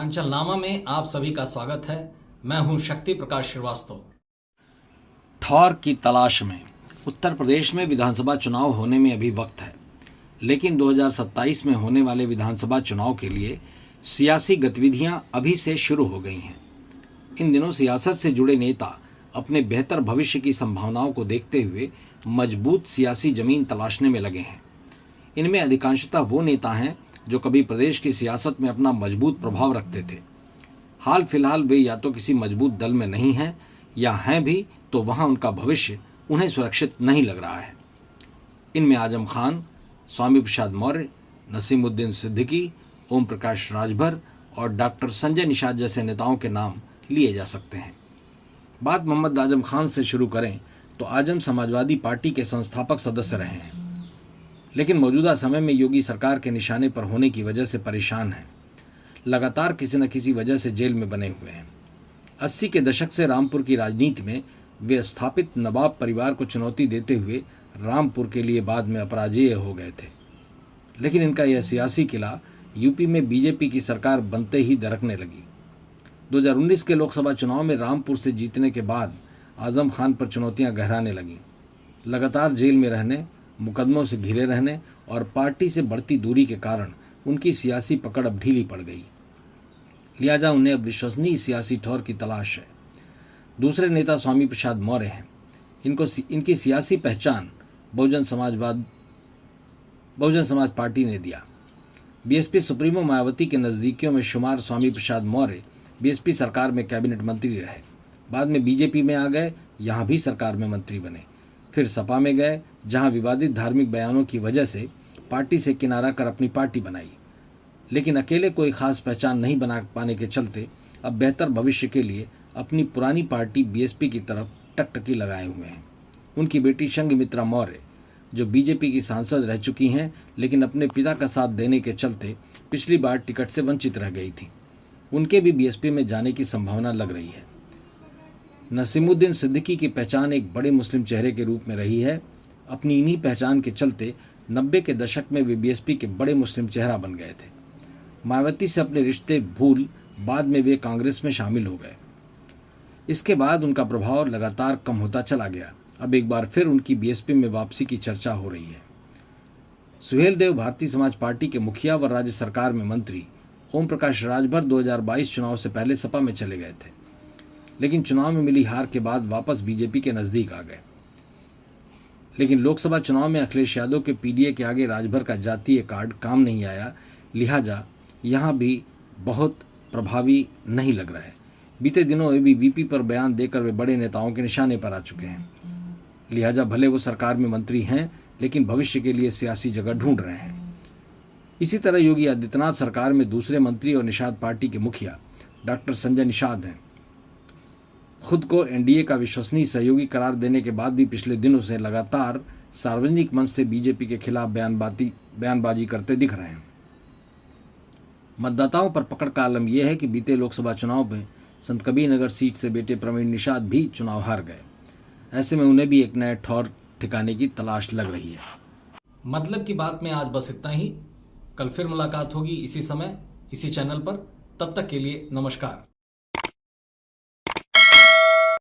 अंचलनामा में आप सभी का स्वागत है। मैं हूं शक्ति प्रकाश श्रीवास्तव। ठौर की तलाश में। उत्तर प्रदेश में विधानसभा चुनाव होने में अभी वक्त है, लेकिन 2027 में होने वाले विधानसभा चुनाव के लिए सियासी गतिविधियां अभी से शुरू हो गई हैं। इन दिनों सियासत से जुड़े नेता अपने बेहतर भविष्य की संभावनाओं को देखते हुए मजबूत सियासी जमीन तलाशने में लगे हैं। इनमें अधिकांशतः वो नेता हैं जो कभी प्रदेश की सियासत में अपना मजबूत प्रभाव रखते थे। हाल फिलहाल वे या तो किसी मजबूत दल में नहीं हैं, या हैं भी तो वहां उनका भविष्य उन्हें सुरक्षित नहीं लग रहा है। इनमें आजम खान, स्वामी प्रसाद मौर्य, नसीमुद्दीन सिद्दीकी, ओम प्रकाश राजभर और डॉक्टर संजय निषाद जैसे नेताओं के नाम लिए जा सकते हैं। बात मोहम्मद आजम खान से शुरू करें तो आजम समाजवादी पार्टी के संस्थापक सदस्य रहे हैं, लेकिन मौजूदा समय में योगी सरकार के निशाने पर होने की वजह से परेशान हैं। लगातार किसी न किसी वजह से जेल में बने हुए हैं। 80 के दशक से रामपुर की राजनीति में वे स्थापित नवाब परिवार को चुनौती देते हुए रामपुर के लिए बाद में अपराजेय हो गए थे, लेकिन इनका यह सियासी किला यूपी में बीजेपी की सरकार बनते ही दरकने लगी। 2019 के लोकसभा चुनाव में रामपुर से जीतने के बाद आजम खान पर चुनौतियां गहराने लगीं। लगातार जेल में रहने, मुकदमों से घिरे रहने और पार्टी से बढ़ती दूरी के कारण उनकी सियासी पकड़ अब ढीली पड़ गई। लिहाजा उन्हें अब विश्वसनीय सियासी ठौर की तलाश है। दूसरे नेता स्वामी प्रसाद मौर्य हैं। इनकी सियासी पहचान बहुजन समाज पार्टी ने दिया। बीएसपी सुप्रीमो मायावती के नज़दीकियों में शुमार स्वामी प्रसाद मौर्य बीएसपी सरकार में कैबिनेट मंत्री रहे। बाद में बीजेपी में आ गए, यहाँ भी सरकार में मंत्री बने। फिर सपा में गए, जहाँ विवादित धार्मिक बयानों की वजह से पार्टी से किनारा कर अपनी पार्टी बनाई, लेकिन अकेले कोई खास पहचान नहीं बना पाने के चलते अब बेहतर भविष्य के लिए अपनी पुरानी पार्टी बीएसपी की तरफ टकटकी लगाए हुए हैं। उनकी बेटी संघमित्रा मौर्य, जो बीजेपी की सांसद रह चुकी हैं, लेकिन अपने पिता का साथ देने के चलते पिछली बार टिकट से वंचित रह गई थी, उनके भी बीएसपी में जाने की संभावना लग रही है। नसीमुद्दीन सिद्दीकी की पहचान एक बड़े मुस्लिम चेहरे के रूप में रही है। अपनी इन्हीं पहचान के चलते 90 के दशक में वे बीएसपी के बड़े मुस्लिम चेहरा बन गए थे। मायावती से अपने रिश्ते भूल बाद में वे कांग्रेस में शामिल हो गए। इसके बाद उनका प्रभाव लगातार कम होता चला गया। अब एक बार फिर उनकी बीएसपी में वापसी की चर्चा हो रही है। सुहेलदेव भारतीय समाज पार्टी के मुखिया व राज्य सरकार में मंत्री ओम प्रकाश राजभर 2022 चुनाव से पहले सपा में चले गए थे, लेकिन चुनाव में मिली हार के बाद वापस बीजेपी के नजदीक आ गए। लेकिन लोकसभा चुनाव में अखिलेश यादव के पीडीए के आगे राजभर का जातीय कार्ड काम नहीं आया, लिहाजा यहां भी बहुत प्रभावी नहीं लग रहा है। बीते दिनों एबीवीपी पर बयान देकर वे बड़े नेताओं के निशाने पर आ चुके हैं। लिहाजा भले वो सरकार में मंत्री हैं, लेकिन भविष्य के लिए सियासी जगह ढूंढ रहे हैं। इसी तरह योगी आदित्यनाथ सरकार में दूसरे मंत्री और निषाद पार्टी के मुखिया डॉक्टर संजय निषाद हैं। खुद को एनडीए का विश्वसनीय सहयोगी करार देने के बाद भी पिछले दिनों से लगातार सार्वजनिक मंच से बीजेपी के खिलाफ बयानबाजी करते दिख रहे हैं। मतदाताओं पर पकड़ का आलम यह है कि बीते लोकसभा चुनाव में संत कबीर नगर सीट से बेटे प्रवीण निषाद भी चुनाव हार गए। ऐसे में उन्हें भी एक नए ठौर ठिकाने की तलाश लग रही है। मतलब की बात में आज बस इतना ही। कल फिर मुलाकात होगी इसी समय, इसी चैनल पर। तब तक के लिए नमस्कार।